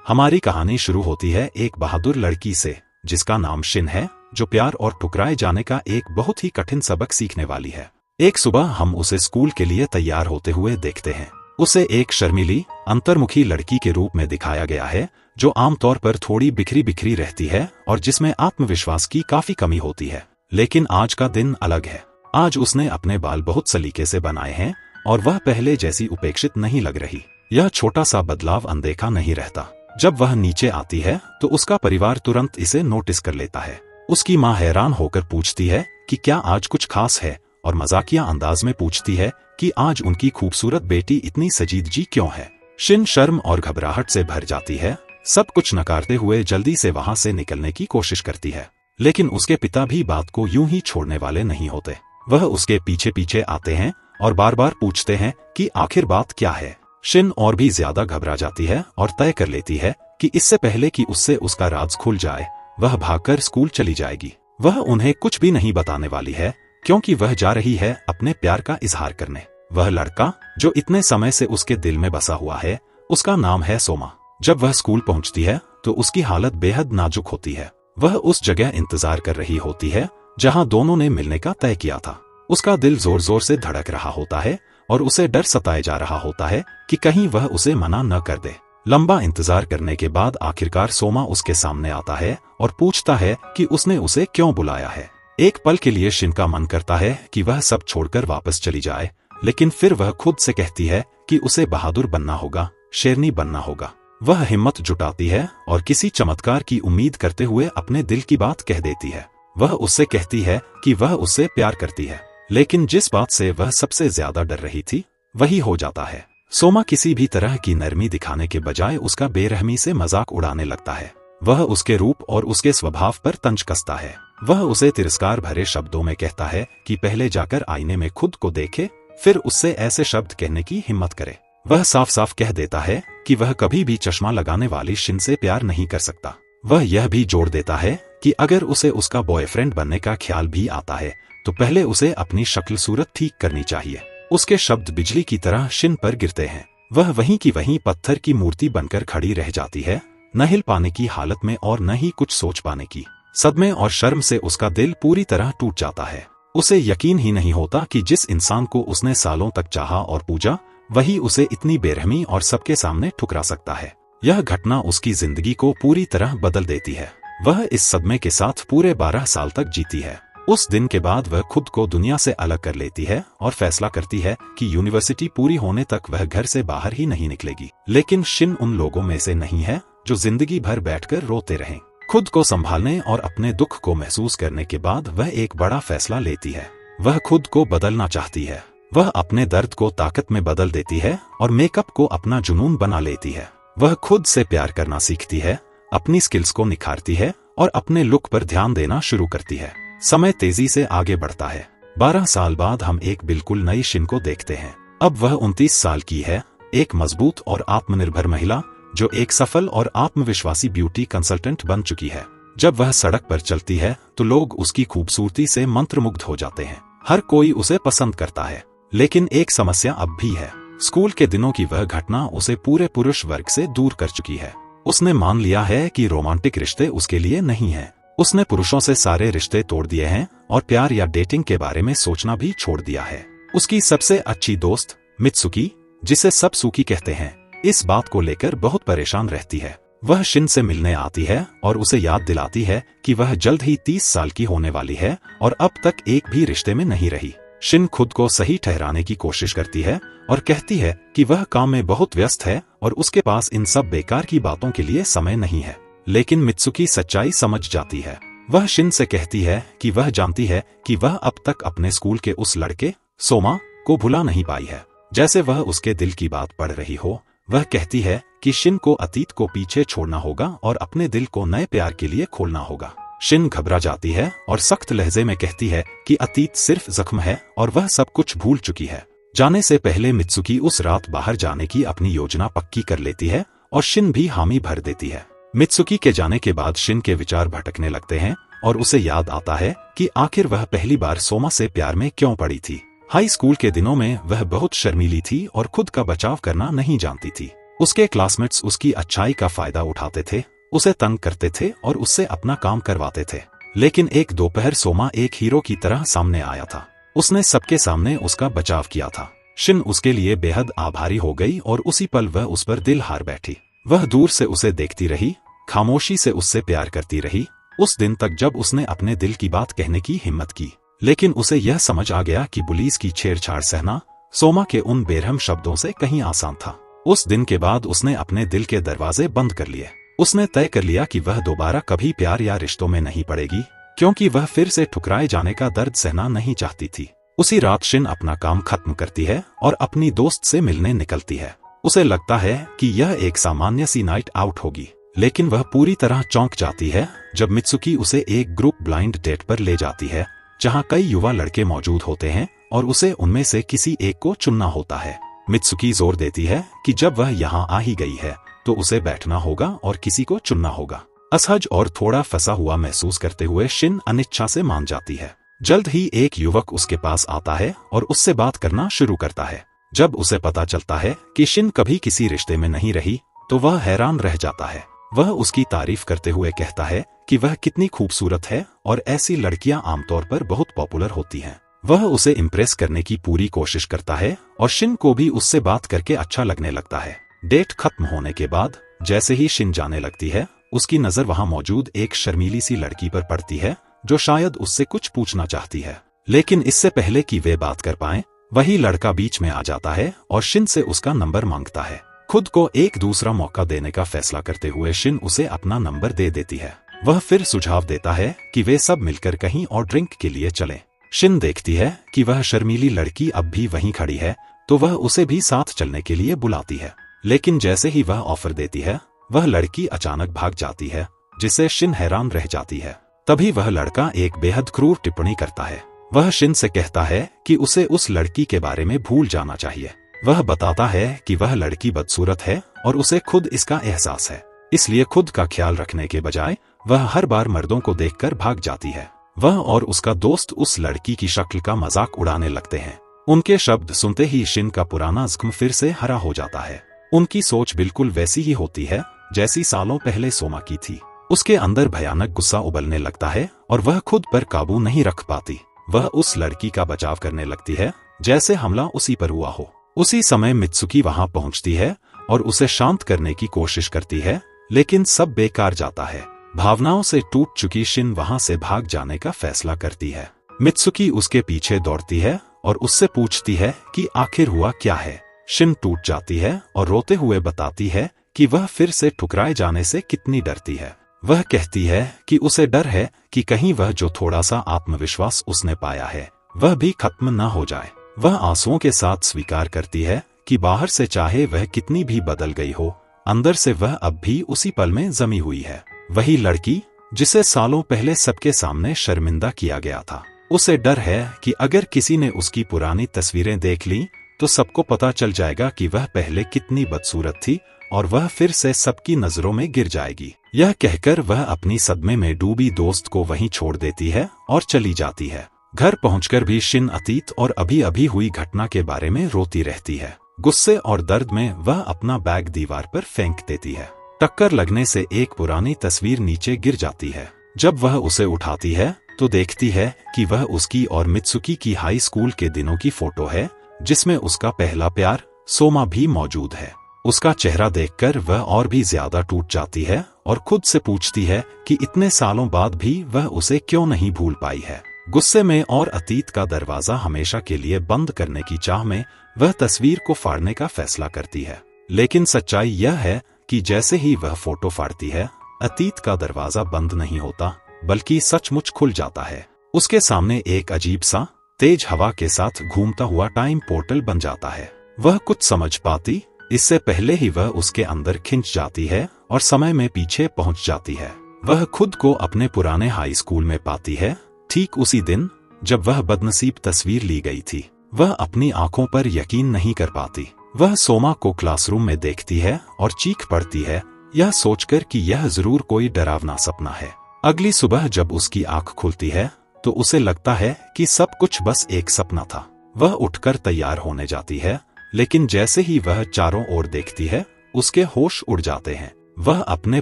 हमारी कहानी शुरू होती है एक बहादुर लड़की से जिसका नाम शिन है, जो प्यार और ठुकराए जाने का एक बहुत ही कठिन सबक सीखने वाली है। एक सुबह हम उसे स्कूल के लिए तैयार होते हुए देखते हैं। उसे एक शर्मीली, अंतर्मुखी लड़की के रूप में दिखाया गया है, जो आमतौर पर थोड़ी बिखरी बिखरी रहती है और जिसमें आत्मविश्वास की काफी कमी होती है। लेकिन आज का दिन अलग है। आज उसने अपने बाल बहुत सलीके से बनाए हैं और वह पहले जैसी उपेक्षित नहीं लग रही। यह छोटा सा बदलाव अनदेखा नहीं रहता। जब वह नीचे आती है तो उसका परिवार तुरंत इसे नोटिस कर लेता है। उसकी माँ हैरान होकर पूछती है कि क्या आज कुछ खास है, और मजाकिया अंदाज में पूछती है कि आज उनकी खूबसूरत बेटी इतनी सजीदजी क्यों है। शिन शर्म और घबराहट से भर जाती है। सब कुछ नकारते हुए जल्दी से वहां से निकलने की कोशिश करती है, लेकिन उसके पिता भी बात को यूं ही छोड़ने वाले नहीं होते। वह उसके पीछे पीछे आते हैं और बार बार पूछते हैं कि आखिर बात क्या है। शिन और भी ज्यादा घबरा जाती है और तय कर लेती है कि इससे पहले कि उससे उसका राज खुल जाए, वह भागकर स्कूल चली जाएगी। वह उन्हें कुछ भी नहीं बताने वाली है, क्योंकि वह जा रही है अपने प्यार का इजहार करने। वह लड़का जो इतने समय से उसके दिल में बसा हुआ है, उसका नाम है सोमा। जब वह स्कूल पहुंचती है तो उसकी हालत बेहद नाजुक होती है। वह उस जगह इंतजार कर रही होती है जहां दोनों ने मिलने का तय किया था। उसका दिल जोर जोर से धड़क रहा होता है और उसे डर सताए जा रहा होता है कि कहीं वह उसे मना न कर दे। लंबा इंतजार करने के बाद आखिरकार सोमा उसके सामने आता है और पूछता है कि उसने उसे क्यों बुलाया है। एक पल के लिए शिन का मन करता है कि वह सब छोड़कर वापस चली जाए, लेकिन फिर वह खुद से कहती है कि उसे बहादुर बनना होगा, शेरनी बनना होगा। वह हिम्मत जुटाती है और किसी चमत्कार की उम्मीद करते हुए अपने दिल की बात कह देती है। वह उससे कहती है कि वह उससे प्यार करती है, लेकिन जिस बात से वह सबसे ज्यादा डर रही थी वही हो जाता है। सोमा किसी भी तरह की नरमी दिखाने के बजाय उसका बेरहमी से मजाक उड़ाने लगता है। वह उसके रूप और उसके स्वभाव पर तंज कसता है। वह उसे तिरस्कार भरे शब्दों में कहता है कि पहले जाकर आईने में खुद को देखे, फिर उससे ऐसे शब्द कहने की हिम्मत करे। वह साफ साफ कह देता है कि वह कभी भी चश्मा लगाने वाली शिन से प्यार नहीं कर सकता। वह यह भी जोड़ देता है कि अगर उसे उसका बॉयफ्रेंड बनने का ख्याल भी आता है तो पहले उसे अपनी शक्ल सूरत ठीक करनी चाहिए। उसके शब्द बिजली की तरह शिन पर गिरते हैं। वह वहीं की वहीं पत्थर की मूर्ति बनकर खड़ी रह जाती है, न हिल पाने की हालत में और न ही कुछ सोच पाने की। सदमे और शर्म से उसका दिल पूरी तरह टूट जाता है। उसे यकीन ही नहीं होता कि जिस इंसान को उसने सालों तक चाहा और पूजा, वही उसे इतनी बेरहमी और सबके सामने ठुकरा सकता है। यह घटना उसकी जिंदगी को पूरी तरह बदल देती है। वह इस सदमे के साथ पूरे 12 साल तक जीती है। उस दिन के बाद वह खुद को दुनिया से अलग कर लेती है और फैसला करती है कि यूनिवर्सिटी पूरी होने तक वह घर से बाहर ही नहीं निकलेगी। लेकिन शिन उन लोगों में से नहीं है जो जिंदगी भर बैठकर रोते रहें। खुद को संभालने और अपने दुख को महसूस करने के बाद वह एक बड़ा फैसला लेती है। वह खुद को बदलना चाहती है। वह अपने दर्द को ताकत में बदल देती है और मेकअप को अपना जुनून बना लेती है। वह खुद से प्यार करना सीखती है, अपनी स्किल्स को निखारती है और अपने लुक पर ध्यान देना शुरू करती है। समय तेजी से आगे बढ़ता है। 12 साल बाद हम एक बिल्कुल नई शिन को देखते हैं। अब वह 29 साल की है, एक मजबूत और आत्मनिर्भर महिला जो एक सफल और आत्मविश्वासी ब्यूटी कंसल्टेंट बन चुकी है। जब वह सड़क पर चलती है तो लोग उसकी खूबसूरती से मंत्रमुग्ध हो जाते हैं। हर कोई उसे पसंद करता है, लेकिन एक समस्या अब भी है। स्कूल के दिनों की वह घटना उसे पूरे पुरुष वर्ग से दूर कर चुकी है। उसने मान लिया है कि रोमांटिक रिश्ते उसके लिए नहीं हैं। उसने पुरुषों से सारे रिश्ते तोड़ दिए हैं और प्यार या डेटिंग के बारे में सोचना भी छोड़ दिया है। उसकी सबसे अच्छी दोस्त मित्सुकी, जिसे सब सुकी कहते हैं, इस बात को लेकर बहुत परेशान रहती है। वह शिन से मिलने आती है और उसे याद दिलाती है कि वह जल्द ही 30 साल की होने वाली है और अब तक एक भी रिश्ते में नहीं रही। शिन खुद को सही ठहराने की कोशिश करती है और कहती है कि वह काम में बहुत व्यस्त है और उसके पास इन सब बेकार की बातों के लिए समय नहीं है। लेकिन मित्सुकी सच्चाई समझ जाती है। वह शिन से कहती है कि वह जानती है कि वह अब तक अपने स्कूल के उस लड़के सोमा को भुला नहीं पाई है। जैसे वह उसके दिल की बात पढ़ रही हो, वह कहती है कि शिन को अतीत को पीछे छोड़ना होगा और अपने दिल को नए प्यार के लिए खोलना होगा। शिन घबरा जाती है और सख्त लहजे में कहती है कि अतीत सिर्फ जख्म है और वह सब कुछ भूल चुकी है। जाने से पहले मित्सुकी उस रात बाहर जाने की अपनी योजना पक्की कर लेती है और शिन भी हामी भर देती है। मित्सुकी के जाने के बाद शिन के विचार भटकने लगते हैं और उसे याद आता है कि आखिर वह पहली बार सोमा से प्यार में क्यों पड़ी थी। हाई स्कूल के दिनों में वह बहुत शर्मीली थी और खुद का बचाव करना नहीं जानती थी। उसके क्लासमेट्स उसकी अच्छाई का फायदा उठाते थे, उसे तंग करते थे और उससे अपना काम करवाते थे। लेकिन एक दोपहर सोमा एक हीरो की तरह सामने आया था। उसने सबके सामने उसका बचाव किया था। शिन उसके लिए बेहद आभारी हो गई और उसी पल वह उस पर दिल हार बैठी। वह दूर से उसे देखती रही, खामोशी से उससे प्यार करती रही, उस दिन तक जब उसने अपने दिल की बात कहने की हिम्मत की। लेकिन उसे यह समझ आ गया कि पुलिस की छेड़छाड़ सहना सोमा के उन बेरहम शब्दों से कहीं आसान था। उस दिन के बाद उसने अपने दिल के दरवाजे बंद कर लिए। उसने तय कर लिया कि वह दोबारा कभी प्यार या रिश्तों में नहीं पड़ेगी, क्योंकि वह फिर से ठुकराए जाने का दर्द सहना नहीं चाहती थी। उसी रात शिन अपना काम खत्म करती है और अपनी दोस्त से मिलने निकलती है। उसे लगता है कि यह एक सामान्य सी नाइट आउट होगी, लेकिन वह पूरी तरह चौंक जाती है जब मित्सुकी उसे एक ग्रुप ब्लाइंड डेट पर ले जाती है, जहां कई युवा लड़के मौजूद होते हैं और उसे उनमें से किसी एक को चुनना होता है। मित्सुकी जोर देती है कि जब वह यहाँ आ ही गई है तो उसे बैठना होगा और किसी को चुनना होगा। असहज और थोड़ा फंसा हुआ महसूस करते हुए शिन अनिच्छा से मान जाती है। जल्द ही एक युवक उसके पास आता है और उससे बात करना शुरू करता है। जब उसे पता चलता है कि शिन कभी किसी रिश्ते में नहीं रही तो वह हैरान रह जाता है। वह उसकी तारीफ करते हुए कहता है कि वह कितनी खूबसूरत है और ऐसी लड़कियां आमतौर पर बहुत पॉपुलर होती हैं। वह उसे इम्प्रेस करने की पूरी कोशिश करता है और शिन को भी उससे बात करके अच्छा लगने लगता है। डेट खत्म होने के बाद जैसे ही शिन जाने लगती है, उसकी नजर वहां मौजूद एक शर्मीली सी लड़की पर पड़ती है जो शायद उससे कुछ पूछना चाहती है। लेकिन इससे पहले कि वे बात कर पाएं, वही लड़का बीच में आ जाता है और शिन से उसका नंबर मांगता है। खुद को एक दूसरा मौका देने का फैसला करते हुए शिन उसे अपना नंबर दे देती है। वह फिर सुझाव देता है कि वे सब मिलकर कहीं और ड्रिंक के लिए चलें। शिन देखती है कि वह शर्मीली लड़की अब भी वहीं खड़ी है, तो वह उसे भी साथ चलने के लिए बुलाती है। लेकिन जैसे ही वह ऑफर देती है, वह लड़की अचानक भाग जाती है, जिससे शिन हैरान रह जाती है। तभी वह लड़का एक बेहद क्रूर टिप्पणी करता है। वह शिन से कहता है कि उसे उस लड़की के बारे में भूल जाना चाहिए। वह बताता है कि वह लड़की बदसूरत है और उसे खुद इसका एहसास है, इसलिए खुद का ख्याल रखने के बजाय वह हर बार मर्दों को देखकर भाग जाती है। वह और उसका दोस्त उस लड़की की शक्ल का मजाक उड़ाने लगते हैं। उनके शब्द सुनते ही शिन का पुराना ज़ख्म फिर से हरा हो जाता है। उनकी सोच बिल्कुल वैसी ही होती है जैसी सालों पहले सोमा की थी। उसके अंदर भयानक गुस्सा उबलने लगता है और वह खुद पर काबू नहीं रख पाती। वह उस लड़की का बचाव करने लगती है जैसे हमला उसी पर हुआ हो। उसी समय मित्सुकी वहां पहुंचती है और उसे शांत करने की कोशिश करती है, लेकिन सब बेकार जाता है। भावनाओं से टूट चुकी शिन वहां से भाग जाने का फैसला करती है। मित्सुकी उसके पीछे दौड़ती है और उससे पूछती है कि आखिर हुआ क्या है। शिन टूट जाती है और रोते हुए बताती है कि वह फिर से ठुकराए जाने से कितनी डरती है। वह कहती है कि उसे डर है कि कहीं वह जो थोड़ा सा आत्मविश्वास उसने पाया है वह भी खत्म न हो जाए। वह आंसुओं के साथ स्वीकार करती है कि बाहर से चाहे वह कितनी भी बदल गई हो, अंदर से वह अब भी उसी पल में जमी हुई है। वही लड़की जिसे सालों पहले सबके सामने शर्मिंदा किया गया था। उसे डर है कि अगर किसी ने उसकी पुरानी तस्वीरें देख ली तो सबको पता चल जाएगा कि वह पहले कितनी बदसूरत थी और वह फिर से सबकी नजरों में गिर जाएगी। यह कहकर वह अपनी सदमे में डूबी दोस्त को वहीं छोड़ देती है और चली जाती है। घर पहुंचकर भी शिन अतीत और अभी अभी हुई घटना के बारे में रोती रहती है। गुस्से और दर्द में वह अपना बैग दीवार पर फेंक देती है। टक्कर लगने से एक पुरानी तस्वीर नीचे गिर जाती है। जब वह उसे उठाती है तो देखती है कि वह उसकी और मित्सुकी की हाई स्कूल के दिनों की फोटो है, जिसमें उसका पहला प्यार सोमा भी मौजूद है। उसका चेहरा देखकर वह और भी ज्यादा टूट जाती है और खुद से पूछती है कि इतने सालों बाद भी वह उसे क्यों नहीं भूल पाई है। गुस्से में और अतीत का दरवाजा हमेशा के लिए बंद करने की चाह में वह तस्वीर को फाड़ने का फैसला करती है। लेकिन सच्चाई यह है कि जैसे ही वह फोटो फाड़ती है, अतीत का दरवाजा बंद नहीं होता बल्कि सचमुच खुल जाता है। उसके सामने एक अजीब सा तेज हवा के साथ घूमता हुआ टाइम पोर्टल बन जाता है। वह कुछ समझ पाती इससे पहले ही वह उसके अंदर खिंच जाती है और समय में पीछे पहुंच जाती है। वह खुद को अपने पुराने हाई स्कूल में पाती है, ठीक उसी दिन जब वह बदनसीब तस्वीर ली गई थी। वह अपनी आंखों पर यकीन नहीं कर पाती। वह सोमा को क्लासरूम में देखती है और चीख पड़ती है, यह सोचकर कि यह जरूर कोई डरावना सपना है। अगली सुबह जब उसकी आंख खुलती है तो उसे लगता है कि सब कुछ बस एक सपना था। वह उठकर तैयार होने जाती है, लेकिन जैसे ही वह चारों ओर देखती है उसके होश उड़ जाते हैं। वह अपने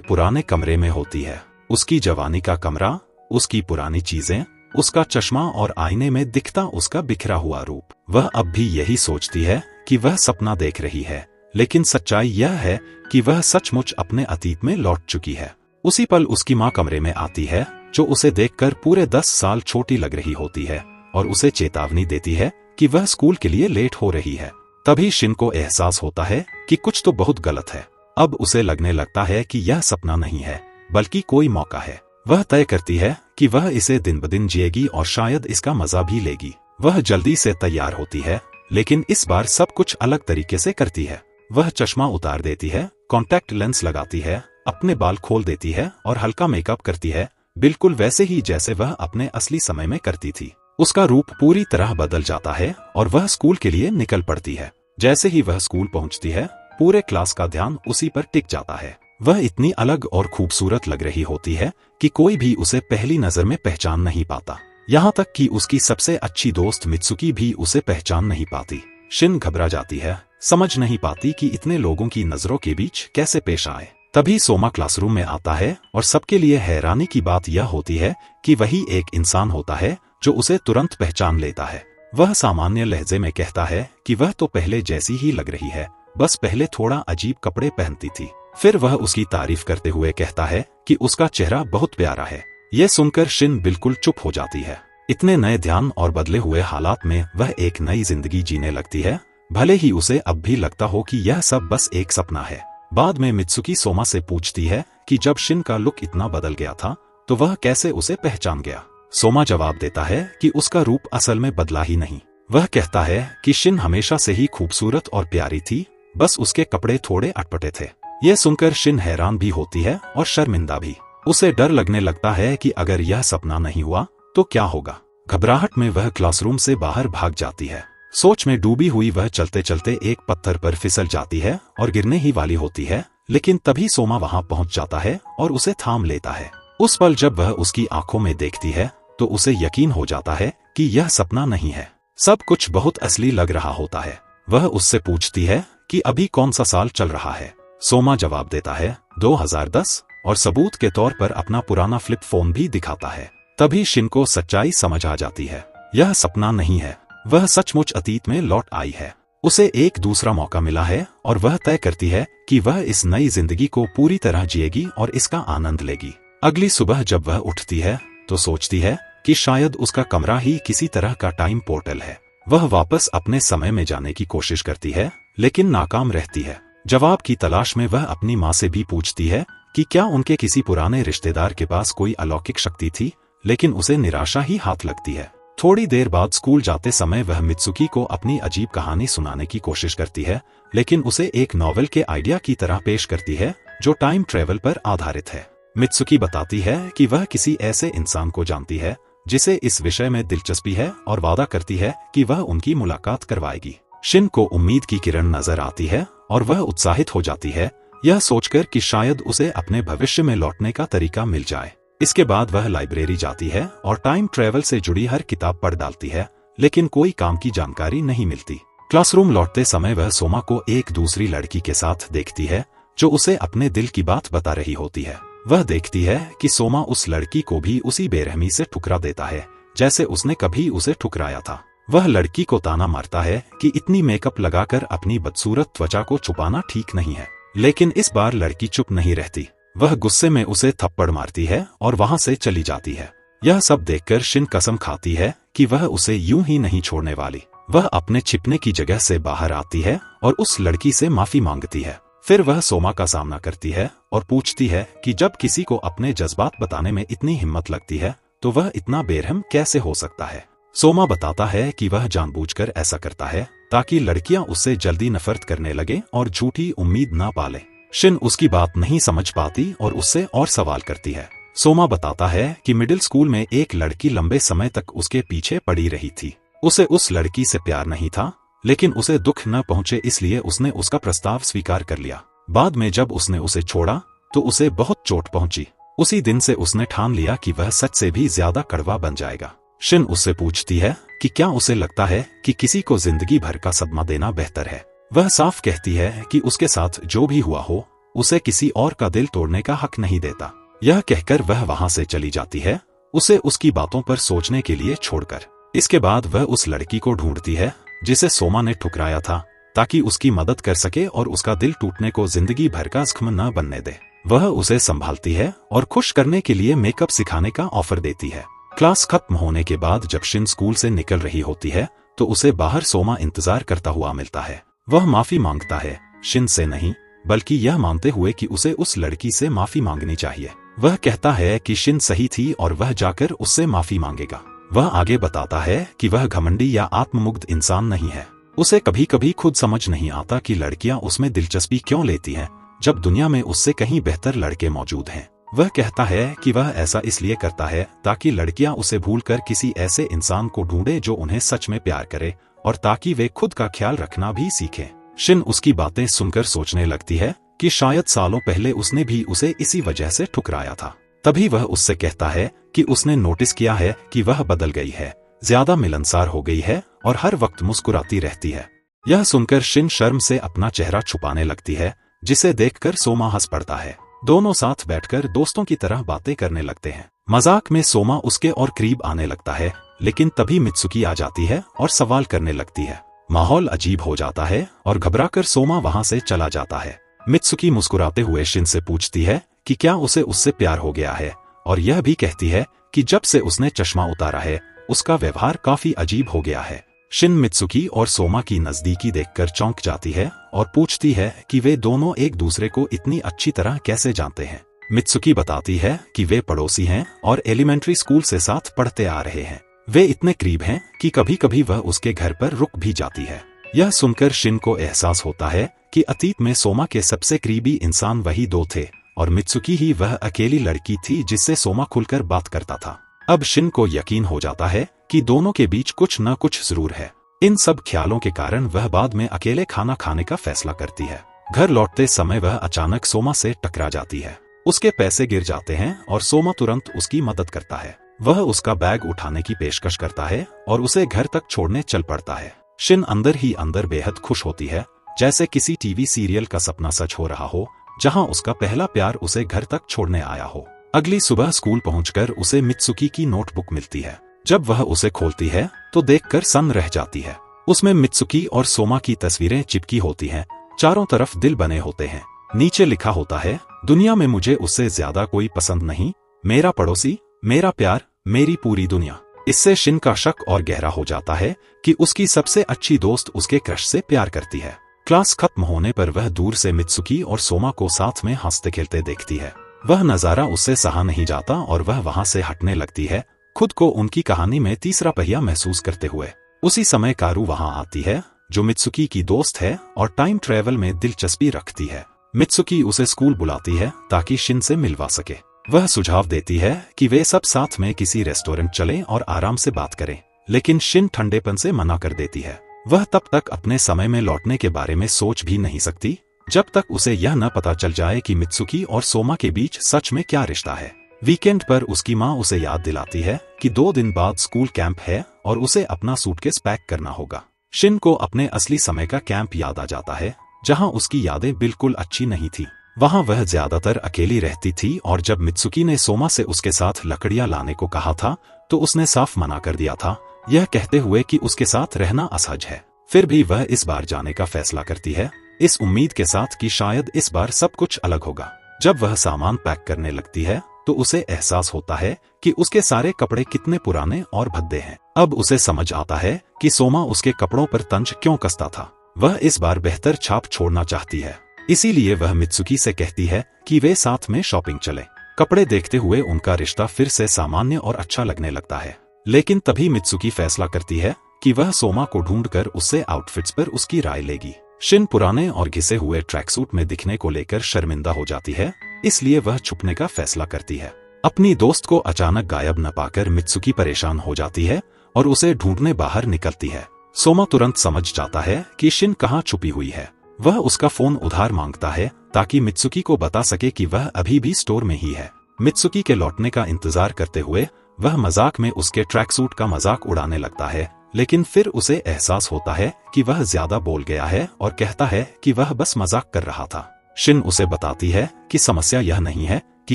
पुराने कमरे में होती है। उसकी जवानी का कमरा, उसकी पुरानी चीजें, उसका चश्मा और आईने में दिखता उसका बिखरा हुआ रूप। वह अब भी यही सोचती है कि वह सपना देख रही है, लेकिन सच्चाई यह है कि वह सचमुच अपने अतीत में लौट चुकी है। उसी पल उसकी माँ कमरे में आती है, जो उसे देखकर पूरे 10 साल छोटी लग रही होती है, और उसे चेतावनी देती है कि वह स्कूल के लिए लेट हो रही है। तभी शिन को एहसास होता है कि कुछ तो बहुत गलत है। अब उसे लगने लगता है कि यह सपना नहीं है, बल्कि कोई मौका है। वह तय करती है कि वह इसे दिन ब दिन जिएगी और शायद इसका मजा भी लेगी। वह जल्दी से तैयार होती है, लेकिन इस बार सब कुछ अलग तरीके से करती है। वह चश्मा उतार देती है, कॉन्टैक्ट लेंस लगाती है, अपने बाल खोल देती है और हल्का मेकअप करती है, बिल्कुल वैसे ही जैसे वह अपने असली समय में करती थी। उसका रूप पूरी तरह बदल जाता है और वह स्कूल के लिए निकल पड़ती है। जैसे ही वह स्कूल पहुंचती है, पूरे क्लास का ध्यान उसी पर टिक जाता है। वह इतनी अलग और खूबसूरत लग रही होती है कि कोई भी उसे पहली नजर में पहचान नहीं पाता। यहाँ तक कि उसकी सबसे अच्छी दोस्त मित्सुकी भी उसे पहचान नहीं पाती। शिन घबरा जाती है, समझ नहीं पाती कि इतने लोगों की नजरों के बीच कैसे पेश आए। तभी सोमा क्लासरूम में आता है और सबके लिए हैरानी की बात यह होती है कि वही एक इंसान होता है जो उसे तुरंत पहचान लेता है। वह सामान्य लहजे में कहता है कि वह तो पहले जैसी ही लग रही है, बस पहले थोड़ा अजीब कपड़े पहनती थी। फिर वह उसकी तारीफ करते हुए कहता है कि उसका चेहरा बहुत प्यारा है। यह सुनकर शिन बिल्कुल चुप हो जाती है। इतने नए ध्यान और बदले हुए हालात में वह एक नई जिंदगी जीने लगती है, भले ही उसे अब भी लगता हो कि यह सब बस एक सपना है। बाद में मित्सुकी सोमा से पूछती है कि जब शिन का लुक इतना बदल गया था तो वह कैसे उसे पहचान गया। सोमा जवाब देता है कि उसका रूप असल में बदला ही नहीं। वह कहता है कि शिन हमेशा से ही खूबसूरत और प्यारी थी, बस उसके कपड़े थोड़े अटपटे थे। यह सुनकर शिन हैरान भी होती है और शर्मिंदा भी। उसे डर लगने लगता है कि अगर यह सपना नहीं हुआ तो क्या होगा। घबराहट में वह क्लासरूम से बाहर भाग जाती है। सोच में डूबी हुई वह चलते चलते एक पत्थर पर फिसल जाती है और गिरने ही वाली होती है, लेकिन तभी सोमा वहां पहुंच जाता है और उसे थाम लेता है। उस पल जब वह उसकी आंखों में देखती है तो उसे यकीन हो जाता है कि यह सपना नहीं है, सब कुछ बहुत असली लग रहा होता है। वह उससे पूछती है कि अभी कौन सा साल चल रहा है। सोमा जवाब देता है 2010 और सबूत के तौर पर अपना पुराना फ्लिप फोन भी दिखाता है। तभी शिन को सच्चाई समझ आ जाती है, यह सपना नहीं है, वह सचमुच अतीत में लौट आई है। उसे एक दूसरा मौका मिला है और वह तय करती है कि वह इस नई जिंदगी को पूरी तरह जिएगी और इसका आनंद लेगी। अगली सुबह जब वह उठती है तो सोचती है कि शायद उसका कमरा ही किसी तरह का टाइम पोर्टल है। वह वापस अपने समय में जाने की कोशिश करती है, लेकिन नाकाम रहती है। जवाब की तलाश में वह अपनी माँ से भी पूछती है कि क्या उनके किसी पुराने रिश्तेदार के पास कोई अलौकिक शक्ति थी, लेकिन उसे निराशा ही हाथ लगती है। थोड़ी देर बाद स्कूल जाते समय वह मित्सुकी को अपनी अजीब कहानी सुनाने की कोशिश करती है, लेकिन उसे एक नॉवेल के आइडिया की तरह पेश करती है जो टाइम ट्रेवल पर आधारित है। मित्सुकी बताती है कि वह किसी ऐसे इंसान को जानती है जिसे इस विषय में दिलचस्पी है और वादा करती है कि वह उनकी मुलाकात करवाएगी। शिन को उम्मीद की किरण नजर आती है और वह उत्साहित हो जाती है, यह सोचकर कि शायद उसे अपने भविष्य में लौटने का तरीका मिल जाए। इसके बाद वह लाइब्रेरी जाती है और टाइम ट्रेवल से जुड़ी हर किताब पढ़ डालती है, लेकिन कोई काम की जानकारी नहीं मिलती। क्लासरूम लौटते समय वह सोमा को एक दूसरी लड़की के साथ देखती है जो उसे अपने दिल की बात बता रही होती है। वह देखती है कि सोमा उस लड़की को भी उसी बेरहमी से ठुकरा देता है जैसे उसने कभी उसे ठुकराया था। वह लड़की को ताना मारता है कि इतनी मेकअप लगाकर अपनी बदसूरत त्वचा को छुपाना ठीक नहीं है, लेकिन इस बार लड़की चुप नहीं रहती। वह गुस्से में उसे थप्पड़ मारती है और वहां से चली जाती है। यह सब देखकर शिन कसम खाती है कि वह उसे यूं ही नहीं छोड़ने वाली। वह अपने छिपने की जगह से बाहर आती है और उस लड़की से माफी मांगती है। फिर वह सोमा का सामना करती है और पूछती है कि जब किसी को अपने जज्बात बताने में इतनी हिम्मत लगती है तो वह इतना बेरहम कैसे हो सकता है। सोमा बताता है कि वह जानबूझकर ऐसा करता है ताकि लड़कियां उससे जल्दी नफरत करने लगे और झूठी उम्मीद ना पाले। शिन उसकी बात नहीं समझ पाती और उससे और सवाल करती है। सोमा बताता है कि मिडिल स्कूल में एक लड़की लंबे समय तक उसके पीछे पड़ी रही थी। उसे उस लड़की से प्यार नहीं था, लेकिन उसे दुख न पहुंचे इसलिए उसने उसका प्रस्ताव स्वीकार कर लिया। बाद में जब उसने उसे छोड़ा तो उसे बहुत चोट पहुंची। उसी दिन से उसने ठान लिया कि वह सच से भी ज्यादा कड़वा बन जाएगा। शिन उससे पूछती है कि क्या उसे लगता है कि किसी को जिंदगी भर का सदमा देना बेहतर है। वह साफ कहती है कि उसके साथ जो भी हुआ हो उसे किसी और का दिल तोड़ने का हक नहीं देता। यह कहकर वह वहां से चली जाती है, उसे उसकी बातों पर सोचने के लिए छोड़कर। इसके बाद वह उस लड़की को ढूंढती है जिसे सोमा ने ठुकराया था, ताकि उसकी मदद कर सके और उसका दिल टूटने को जिंदगी भर का जख्म न बनने दे। वह उसे संभालती है और खुश करने के लिए मेकअप सिखाने का ऑफर देती है। क्लास खत्म होने के बाद जब शिन स्कूल से निकल रही होती है तो उसे बाहर सोमा इंतजार करता हुआ मिलता है। वह माफी मांगता है, शिन से नहीं बल्कि यह मानते हुए कि उसे उस लड़की से माफी मांगनी चाहिए। वह कहता है कि शिन सही थी और वह जाकर उससे माफी मांगेगा। वह आगे बताता है कि वह घमंडी या आत्ममुग्ध इंसान नहीं है। उसे कभी कभी खुद समझ नहीं आता कि लड़कियां उसमें दिलचस्पी क्यों लेती हैं, जब दुनिया में उससे कहीं बेहतर लड़के मौजूद हैं। वह कहता है कि वह ऐसा इसलिए करता है ताकि लड़कियां उसे भूलकर किसी ऐसे इंसान को ढूंढे जो उन्हें सच में प्यार करे, और ताकि वे खुद का ख्याल रखना भी सीखें। शिन उसकी बातें सुनकर सोचने लगती है कि शायद सालों पहले उसने भी उसे इसी वजह से ठुकराया था। तभी वह उससे कहता है कि उसने नोटिस किया है कि वह बदल गई है, ज्यादा मिलनसार हो गई है और हर वक्त मुस्कुराती रहती है। यह सुनकर शिन शर्म से अपना चेहरा छुपाने लगती है, जिसे देखकर सोमा हंस पड़ता है। दोनों साथ बैठकर दोस्तों की तरह बातें करने लगते हैं। मजाक में सोमा उसके और करीब आने लगता है, लेकिन तभी मित्सुकी आ जाती है और सवाल करने लगती है। माहौल अजीब हो जाता है और घबराकर सोमा वहां से चला जाता है। मित्सुकी मुस्कुराते हुए शिन से पूछती है कि क्या उसे उससे प्यार हो गया है, और यह भी कहती है कि जब से उसने चश्मा उतारा है उसका व्यवहार काफी अजीब हो गया है। शिन मित्सुकी और सोमा की नजदीकी देखकर चौंक जाती है और पूछती है कि वे दोनों एक दूसरे को इतनी अच्छी तरह कैसे जानते हैं। मित्सुकी बताती है कि वे पड़ोसी हैं और एलिमेंट्री स्कूल से साथ पढ़ते आ रहे हैं। वे इतने करीब हैं कि कभी कभी वह उसके घर पर रुक भी जाती है। यह सुनकर शिन को एहसास होता है कि अतीत में सोमा के सबसे करीबी इंसान वही दो थे, और मित्सुकी ही वह अकेली लड़की थी जिससे सोमा खुलकर बात करता था। अब शिन को यकीन हो जाता है कि दोनों के बीच कुछ न कुछ जरूर है। इन सब ख्यालों के कारण वह बाद में अकेले खाना खाने का फैसला करती है। घर लौटते समय वह अचानक सोमा से टकरा जाती है। उसके पैसे गिर जाते हैं और सोमा तुरंत उसकी मदद करता है। वह उसका बैग उठाने की पेशकश करता है और उसे घर तक छोड़ने चल पड़ता है। शिन अंदर ही अंदर बेहद खुश होती है, जैसे किसी टीवी सीरियल का सपना सच हो रहा हो, जहां उसका पहला प्यार उसे घर तक छोड़ने आया हो। अगली सुबह स्कूल पहुंचकर उसे मित्सुकी की नोटबुक मिलती है। जब वह उसे खोलती है तो देखकर सन्न रह जाती है। उसमें मित्सुकी और सोमा की तस्वीरें चिपकी होती हैं, चारों तरफ दिल बने होते हैं। नीचे लिखा होता है, दुनिया में मुझे उससे ज्यादा कोई पसंद नहीं, मेरा पड़ोसी, मेरा प्यार, मेरी पूरी दुनिया। इससे शिन का शक और गहरा हो जाता है कि उसकी सबसे अच्छी दोस्त उसके क्रश से प्यार करती है। क्लास खत्म होने पर वह दूर से मित्सुकी और सोमा को साथ में हंसते खेलते देखती है। वह नजारा उससे सहा नहीं जाता और वह वहां से हटने लगती है, खुद को उनकी कहानी में तीसरा पहिया महसूस करते हुए। उसी समय कारू वहां आती है, जो मित्सुकी की दोस्त है और टाइम ट्रेवल में दिलचस्पी रखती है। मित्सुकी उसे स्कूल बुलाती है ताकि शिन से मिलवा सके। वह सुझाव देती है कि वे सब साथ में किसी रेस्टोरेंट चलें और आराम से बात करें, लेकिन शिन ठंडेपन से मना कर देती है। वह तब तक अपने समय में लौटने के बारे में सोच भी नहीं सकती जब तक उसे यह न पता चल जाए कि मित्सुकी और सोमा के बीच सच में क्या रिश्ता है। वीकेंड पर उसकी माँ उसे याद दिलाती है कि 2 दिन बाद स्कूल कैंप है और उसे अपना सूटकेस पैक करना होगा। शिन को अपने असली समय का कैंप याद आ जाता है, जहां उसकी यादें बिल्कुल अच्छी नहीं थी। वहां वह ज्यादातर अकेली रहती थी और जब मित्सुकी ने सोमा से उसके साथ लकड़ियां लाने को कहा था तो उसने साफ मना कर दिया था, यह कहते हुए कि उसके साथ रहना असहज है। फिर भी वह इस बार जाने का फैसला करती है, इस उम्मीद के साथ कि शायद इस बार सब कुछ अलग होगा। जब वह सामान पैक करने लगती है तो उसे एहसास होता है कि उसके सारे कपड़े कितने पुराने और भद्दे हैं। अब उसे समझ आता है कि सोमा उसके कपड़ों पर तंज क्यों कसता था। वह इस बार बेहतर छाप छोड़ना चाहती है, इसीलिए वह मित्सुकी से कहती है कि वे साथ में शॉपिंग चले। कपड़े देखते हुए उनका रिश्ता फिर से सामान्य और अच्छा लगने लगता है, लेकिन तभी मित्सुकी फैसला करती है कि वह सोमा को ढूंढकर उससे आउटफिट्स पर उसकी राय लेगी। शिन पुराने और घिसे हुए ट्रैकसूट में दिखने को लेकर शर्मिंदा हो जाती है, इसलिए वह छुपने का फैसला करती है। अपनी दोस्त को अचानक गायब न पाकर मित्सुकी परेशान हो जाती है और उसे ढूंढने बाहर निकलती है। सोमा तुरंत समझ जाता है कि शिन कहाँ छुपी हुई है। वह उसका फोन उधार मांगता है ताकि मित्सुकी को बता सके कि वह अभी भी स्टोर में ही है। मित्सुकी के लौटने का इंतजार करते हुए वह मजाक में उसके ट्रैकसूट का मजाक उड़ाने लगता है, लेकिन फिर उसे एहसास होता है कि वह ज्यादा बोल गया है और कहता है कि वह बस मजाक कर रहा था। शिन उसे बताती है कि समस्या यह नहीं है कि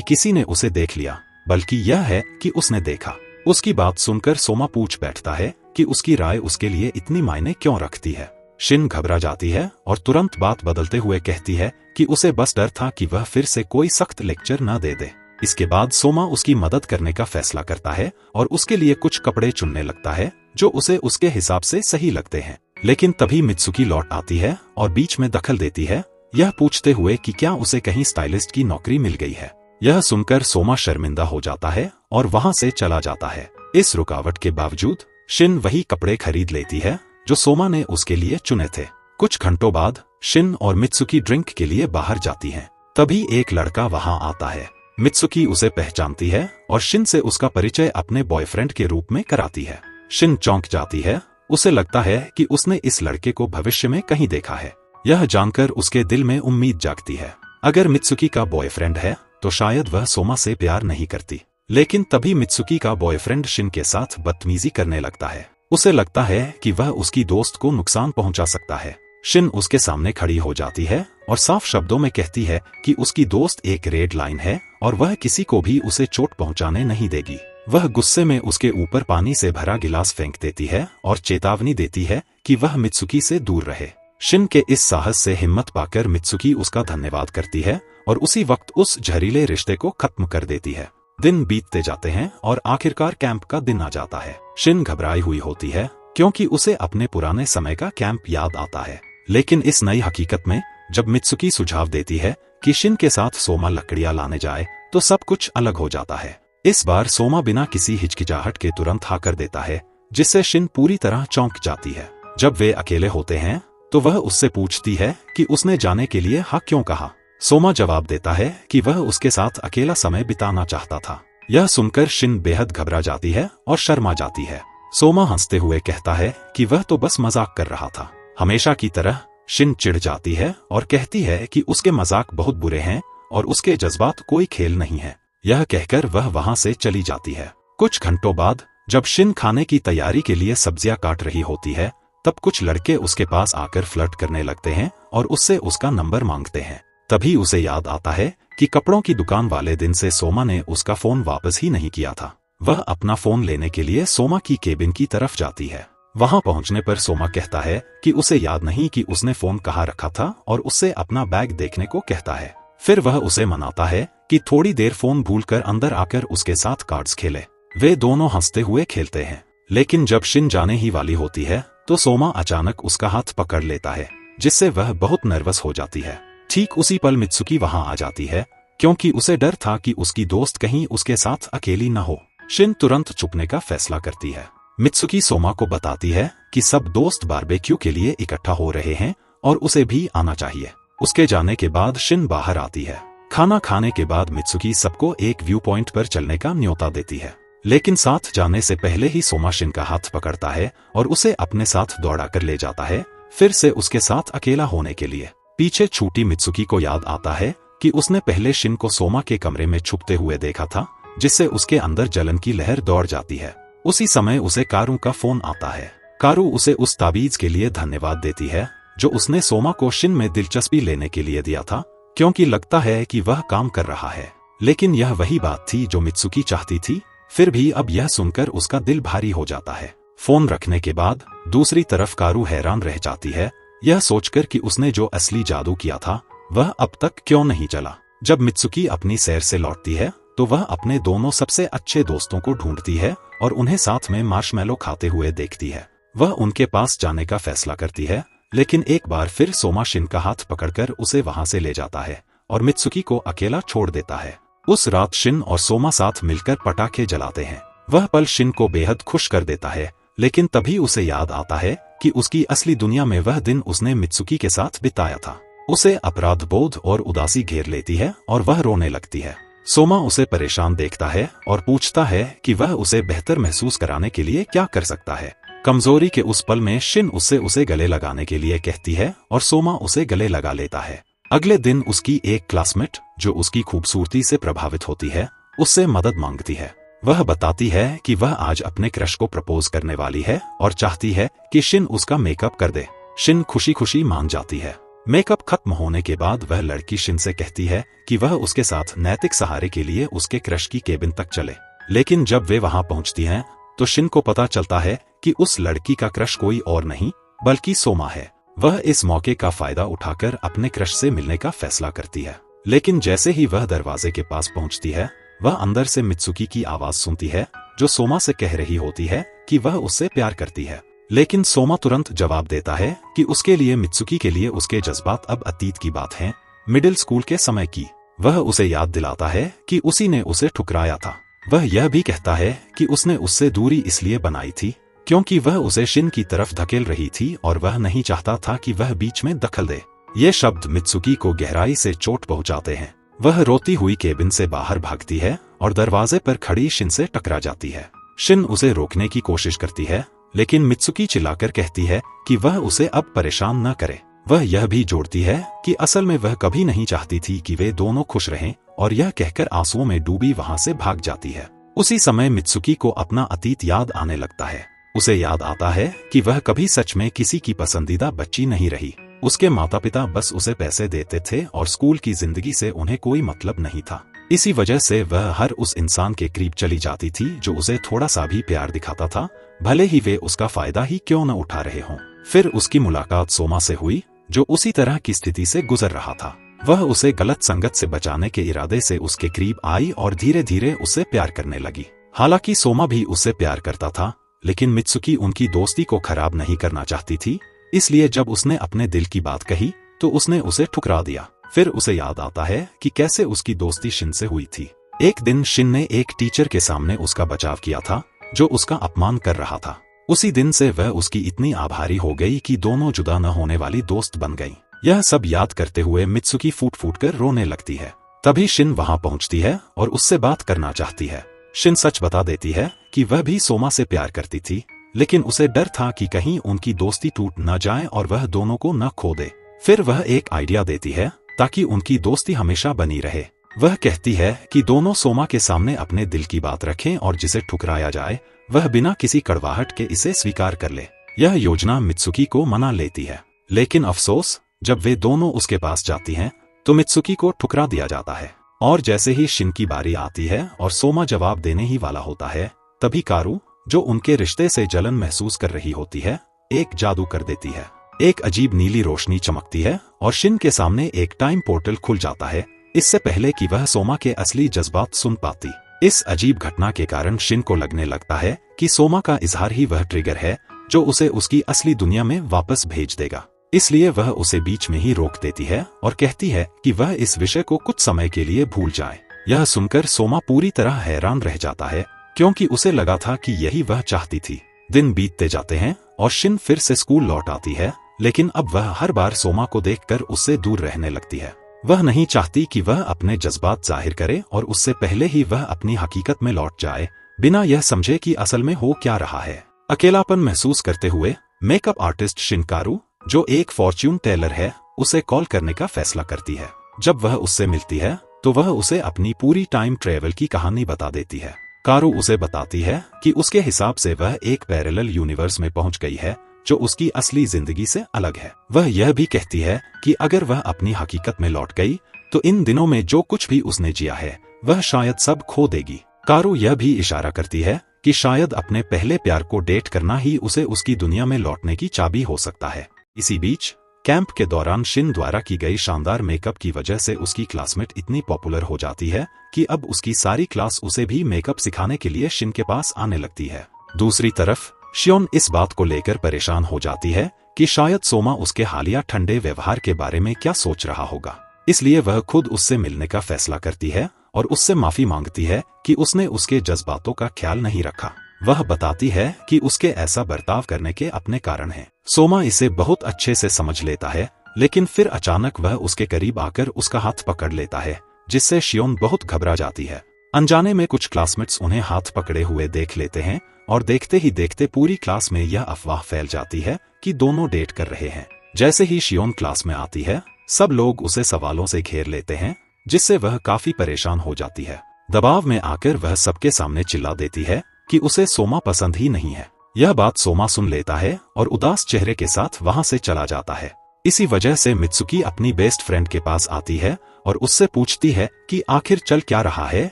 किसी ने उसे देख लिया, बल्कि यह है कि उसने देखा। उसकी बात सुनकर सोमा पूछ बैठता है कि उसकी राय उसके लिए इतनी मायने क्यों रखती है। शिन घबरा जाती है और तुरंत बात बदलते हुए कहती है कि उसे बस डर था कि वह फिर से कोई सख्त लेक्चर न दे दे। इसके बाद सोमा उसकी मदद करने का फैसला करता है और उसके लिए कुछ कपड़े चुनने लगता है जो उसे उसके हिसाब से सही लगते हैं। लेकिन तभी मित्सुकी लौट आती है और बीच में दखल देती है, यह पूछते हुए कि क्या उसे कहीं स्टाइलिस्ट की नौकरी मिल गई है। यह सुनकर सोमा शर्मिंदा हो जाता है और वहां से चला जाता है। इस रुकावट के बावजूद शिन वही कपड़े खरीद लेती है जो सोमा ने उसके लिए चुने थे। कुछ घंटों बाद शिन और मित्सुकी ड्रिंक के लिए बाहर जाती हैं। तभी एक लड़का वहां आता है। मित्सुकी उसे पहचानती है और शिन से उसका परिचय अपने बॉयफ्रेंड के रूप में कराती है। शिन चौंक जाती है, उसे लगता है कि उसने इस लड़के को भविष्य में कहीं देखा है। यह जानकर उसके दिल में उम्मीद जागती है, अगर मित्सुकी का बॉयफ्रेंड है तो शायद वह सोमा से प्यार नहीं करती। लेकिन तभी मित्सुकी का बॉयफ्रेंड शिन के साथ बदतमीजी करने लगता है। उसे लगता है कि वह उसकी दोस्त को नुकसान पहुंचा सकता है। शिन उसके सामने खड़ी हो जाती है और साफ शब्दों में कहती है कि उसकी दोस्त एक रेड लाइन है और वह किसी को भी उसे चोट पहुंचाने नहीं देगी। वह गुस्से में उसके ऊपर पानी से भरा गिलास फेंक देती है और चेतावनी देती है कि वह मित्सुकी से दूर रहे। शिन के इस साहस से हिम्मत पाकर मित्सुकी उसका धन्यवाद करती है और उसी वक्त उस जहरीले रिश्ते को खत्म कर देती है। दिन बीतते जाते हैं और आखिरकार कैंप का दिन आ जाता है। शिन घबराई हुई होती है क्योंकि उसे अपने पुराने समय का कैंप याद आता है। लेकिन इस नई हकीकत में जब मित्सुकी सुझाव देती है कि शिन के साथ सोमा लकड़ियां लाने जाए तो सब कुछ अलग हो जाता है। इस बार सोमा बिना किसी हिचकिचाहट के तुरंत हाँ कर देता है, जिससे शिन पूरी तरह चौंक जाती है। जब वे अकेले होते हैं तो वह उससे पूछती है कि उसने जाने के लिए हाँ क्यों कहा। सोमा जवाब देता है कि वह उसके साथ अकेला समय बिताना चाहता था। यह सुनकर शिन बेहद घबरा जाती है और शर्मा जाती है। सोमा हंसते हुए कहता है कि वह तो बस मजाक कर रहा था। हमेशा की तरह शिन चिढ़ जाती है और कहती है कि उसके मजाक बहुत बुरे हैं और उसके जज्बात कोई खेल नहीं है। यह कहकर वह वहां से चली जाती है। कुछ घंटों बाद जब शिन खाने की तैयारी के लिए सब्जियां काट रही होती है, तब कुछ लड़के उसके पास आकर फ्लर्ट करने लगते हैं और उससे उसका नंबर मांगते हैं। तभी उसे याद आता है कि कपड़ों की दुकान वाले दिन से सोमा ने उसका फोन वापस ही नहीं किया था। वह अपना फोन लेने के लिए सोमा की केबिन की तरफ जाती है। वहां पहुंचने पर सोमा कहता है कि उसे याद नहीं कि उसने फोन कहाँ रखा था और उससे अपना बैग देखने को कहता है। फिर वह उसे मनाता है कि थोड़ी देर फोन भूलकर अंदर आकर उसके साथ कार्ड्स खेले। वे दोनों हंसते हुए खेलते हैं। लेकिन जब शिन जाने ही वाली होती है तो सोमा अचानक उसका हाथ पकड़ लेता है, जिससे वह बहुत नर्वस हो जाती है। ठीक उसी पल मित्सुकी वहां आ जाती है क्योंकि उसे डर था कि उसकी दोस्त कहीं उसके साथ अकेली न हो। शिन तुरंत छुपने का फैसला करती है। मित्सुकी सोमा को बताती है कि सब दोस्त बारबेक्यू के लिए इकट्ठा हो रहे हैं और उसे भी आना चाहिए। उसके जाने के बाद शिन बाहर आती है। खाना खाने के बाद मित्सुकी सबको एक व्यू पॉइंट पर चलने का न्योता देती है। लेकिन साथ जाने से पहले ही सोमा शिन का हाथ पकड़ता है और उसे अपने साथ दौड़ा कर ले जाता है, फिर से उसके साथ अकेला होने के लिए। पीछे छूटी मित्सुकी को याद आता है कि उसने पहले शिन को सोमा के कमरे में छुपते हुए देखा था, जिससे उसके अंदर जलन की लहर दौड़ जाती है। उसी समय उसे कारू का फोन आता है। कारू उसे उस ताबीज के लिए धन्यवाद देती है जो उसने सोमा को शिन में दिलचस्पी लेने के लिए दिया था, क्योंकि लगता है कि वह काम कर रहा है। लेकिन यह वही बात थी जो मित्सुकी चाहती थी। फिर भी अब यह सुनकर उसका दिल भारी हो जाता है। फोन रखने के बाद दूसरी तरफ कारू हैरान रह जाती है, यह सोचकर कि उसने जो असली जादू किया था वह अब तक क्यों नहीं चला। जब मित्सुकी अपनी सैर से लौटती है तो वह अपने दोनों सबसे अच्छे दोस्तों को ढूंढती है और उन्हें साथ में मार्शमैलो खाते हुए देखती है। वह उनके पास जाने का फैसला करती है, लेकिन एक बार फिर सोमा शिन का हाथ पकड़कर उसे वहां से ले जाता है और मित्सुकी को अकेला छोड़ देता है। उस रात शिन और सोमा साथ मिलकर पटाखे जलाते हैं। वह पल शिन को बेहद खुश कर देता है, लेकिन तभी उसे याद आता है कि उसकी असली दुनिया में वह दिन उसने मित्सुकी के साथ बिताया था। उसे अपराध बोध और उदासी घेर लेती है और वह रोने लगती है। सोमा उसे परेशान देखता है और पूछता है कि वह उसे बेहतर महसूस कराने के लिए क्या कर सकता है। कमजोरी के उस पल में शिन उसे गले लगाने के लिए कहती है और सोमा उसे गले लगा लेता है। अगले दिन उसकी एक क्लासमेट जो उसकी खूबसूरती से प्रभावित होती है, उससे मदद मांगती है। वह बताती है कि वह आज अपने क्रश को प्रपोज करने वाली है और चाहती है कि शिन उसका मेकअप कर दे। शिन खुशी खुशी मान जाती है। मेकअप खत्म होने के बाद वह लड़की शिन से कहती है कि वह उसके साथ नैतिक सहारे के लिए उसके क्रश की केबिन तक चले। लेकिन जब वे वहां पहुंचती हैं तो शिन को पता चलता है कि उस लड़की का क्रश कोई और नहीं बल्कि सोमा है। वह इस मौके का फायदा उठाकर अपने क्रश से मिलने का फैसला करती है। लेकिन जैसे ही वह दरवाजे के पास पहुंचती है वह अंदर से मित्सुकी की आवाज सुनती है जो सोमा से कह रही होती है कि वह उससे प्यार करती है। लेकिन सोमा तुरंत जवाब देता है कि उसके लिए मित्सुकी के लिए उसके जज्बात अब अतीत की बात हैं, मिडिल स्कूल के समय की। वह उसे याद दिलाता है कि उसी ने उसे ठुकराया था। वह यह भी कहता है कि उसने उससे दूरी इसलिए बनाई थी क्योंकि वह उसे शिन की तरफ धकेल रही थी और वह नहीं चाहता था कि वह बीच में दखल दे। ये शब्द मित्सुकी को गहराई से चोट पहुंचाते हैं। वह रोती हुई केबिन से बाहर भागती है और दरवाजे पर खड़ी शिन से टकरा जाती है। शिन उसे रोकने की कोशिश करती है लेकिन मित्सुकी चिल्लाकर कहती है कि वह उसे अब परेशान न करे। वह यह भी जोड़ती है कि असल में वह कभी नहीं चाहती थी कि वे दोनों खुश रहें और यह कहकर आंसुओं में डूबी वहां से भाग जाती है। उसी समय मित्सुकी को अपना अतीत याद आने लगता है। उसे याद आता है कि वह कभी सच में किसी की पसंदीदा बच्ची नहीं रही। उसके माता पिता बस उसे पैसे देते थे और स्कूल की जिंदगी से उन्हें कोई मतलब नहीं था। इसी वजह से वह हर उस इंसान के करीब चली जाती थी जो उसे थोड़ा सा भी प्यार दिखाता था, भले ही वे उसका फायदा ही क्यों न उठा रहे हों। फिर उसकी मुलाकात सोमा से हुई जो उसी तरह की स्थिति से गुजर रहा था। वह उसे गलत संगत से बचाने के इरादे से उसके करीब आई और धीरे धीरे उससे प्यार करने लगी। हालांकि सोमा भी उससे प्यार करता था लेकिन मित्सुकी उनकी दोस्ती को खराब नहीं करना चाहती थी, इसलिए जब उसने अपने दिल की बात कही तो उसने उसे ठुकरा दिया। फिर उसे याद आता है कि कैसे उसकी दोस्ती शिन से हुई थी। एक दिन शिन ने एक टीचर के सामने उसका बचाव किया था जो उसका अपमान कर रहा था। उसी दिन से वह उसकी इतनी आभारी हो गई कि दोनों जुदा न होने वाली दोस्त बन गईं। यह सब याद करते हुए मित्सुकी फूट फूट कर रोने लगती है। तभी शिन वहां पहुंचती है और उससे बात करना चाहती है। शिन सच बता देती है कि वह भी सोमा से प्यार करती थी लेकिन उसे डर था कि कहीं उनकी दोस्ती टूट न जाए और वह दोनों को न खो दे। फिर वह एक आइडिया देती है ताकि उनकी दोस्ती हमेशा बनी रहे। वह कहती है कि दोनों सोमा के सामने अपने दिल की बात रखें और जिसे ठुकराया जाए वह बिना किसी कड़वाहट के इसे स्वीकार कर ले। यह योजना मित्सुकी को मना लेती है लेकिन अफसोस जब वे दोनों उसके पास जाती हैं तो मित्सुकी को ठुकरा दिया जाता है। और जैसे ही शिन की बारी आती है और सोमा जवाब देने ही वाला होता है तभी कारू, जो उनके रिश्ते से जलन महसूस कर रही होती है, एक जादू कर देती है। एक अजीब नीली रोशनी चमकती है और शिन के सामने एक टाइम पोर्टल खुल जाता है इससे पहले कि वह सोमा के असली जज्बात सुन पाती। इस अजीब घटना के कारण शिन को लगने लगता है कि सोमा का इजहार ही वह ट्रिगर है जो उसे उसकी असली दुनिया में वापस भेज देगा। इसलिए वह उसे बीच में ही रोक देती है और कहती है कि वह इस विषय को कुछ समय के लिए भूल जाए। यह सुनकर सोमा पूरी तरह हैरान रह जाता है क्योंकि उसे लगा था कि यही वह चाहती थी। दिन बीतते जाते हैं और शिन फिर से स्कूल लौट आती है लेकिन अब वह हर बार सोमा को देखकर उससे दूर रहने लगती है। वह नहीं चाहती कि वह अपने जज्बात जाहिर करे और उससे पहले ही वह अपनी हकीकत में लौट जाए बिना यह समझे कि असल में हो क्या रहा है। अकेलापन महसूस करते हुए मेकअप आर्टिस्ट शिनकारू, जो एक फॉर्च्यून टेलर है, उसे कॉल करने का फैसला करती है। जब वह उससे मिलती है तो वह उसे अपनी पूरी टाइम ट्रेवल की कहानी बता देती है। कारू उसे बताती है कि उसके हिसाब से वह एक पैरेलल यूनिवर्स में पहुंच गई है जो उसकी असली जिंदगी से अलग है। वह यह भी कहती है कि अगर वह अपनी हकीकत में लौट गई तो इन दिनों में जो कुछ भी उसने जिया है वह शायद सब खो देगी। कारू यह भी इशारा करती है कि शायद अपने पहले प्यार को डेट करना ही उसे उसकी दुनिया में लौटने की चाबी हो सकता है। इसी बीच कैंप के दौरान शिन द्वारा की गई शानदार मेकअप की वजह से उसकी क्लासमेट इतनी पॉपुलर हो जाती है कि अब उसकी सारी क्लास उसे भी मेकअप सिखाने के लिए शिन के पास आने लगती है। दूसरी तरफ शियोन इस बात को लेकर परेशान हो जाती है कि शायद सोमा उसके हालिया ठंडे व्यवहार के बारे में क्या सोच रहा होगा। इसलिए वह खुद उससे मिलने का फैसला करती है और उससे माफी मांगती है कि उसने उसके जज्बातों का ख्याल नहीं रखा। वह बताती है कि उसके ऐसा बर्ताव करने के अपने कारण हैं। सोमा इसे बहुत अच्छे से समझ लेता है लेकिन फिर अचानक वह उसके करीब आकर उसका हाथ पकड़ लेता है जिससे शियोन बहुत घबरा जाती है। अनजाने में कुछ क्लासमेट्स उन्हें हाथ पकड़े हुए देख लेते हैं और देखते ही देखते पूरी क्लास में यह अफवाह फैल जाती है कि दोनों डेट कर रहे हैं। जैसे ही शियोन क्लास में आती है सब लोग उसे सवालों से घेर लेते हैं जिससे वह काफी परेशान हो जाती है। दबाव में आकर वह सबके सामने चिल्ला देती है कि उसे सोमा पसंद ही नहीं है। यह बात सोमा सुन लेता है और उदास चेहरे के साथ वहां से चला जाता है। इसी वजह से मित्सुकी अपनी बेस्ट फ्रेंड के पास आती है और उससे पूछती है कि आखिर चल क्या रहा है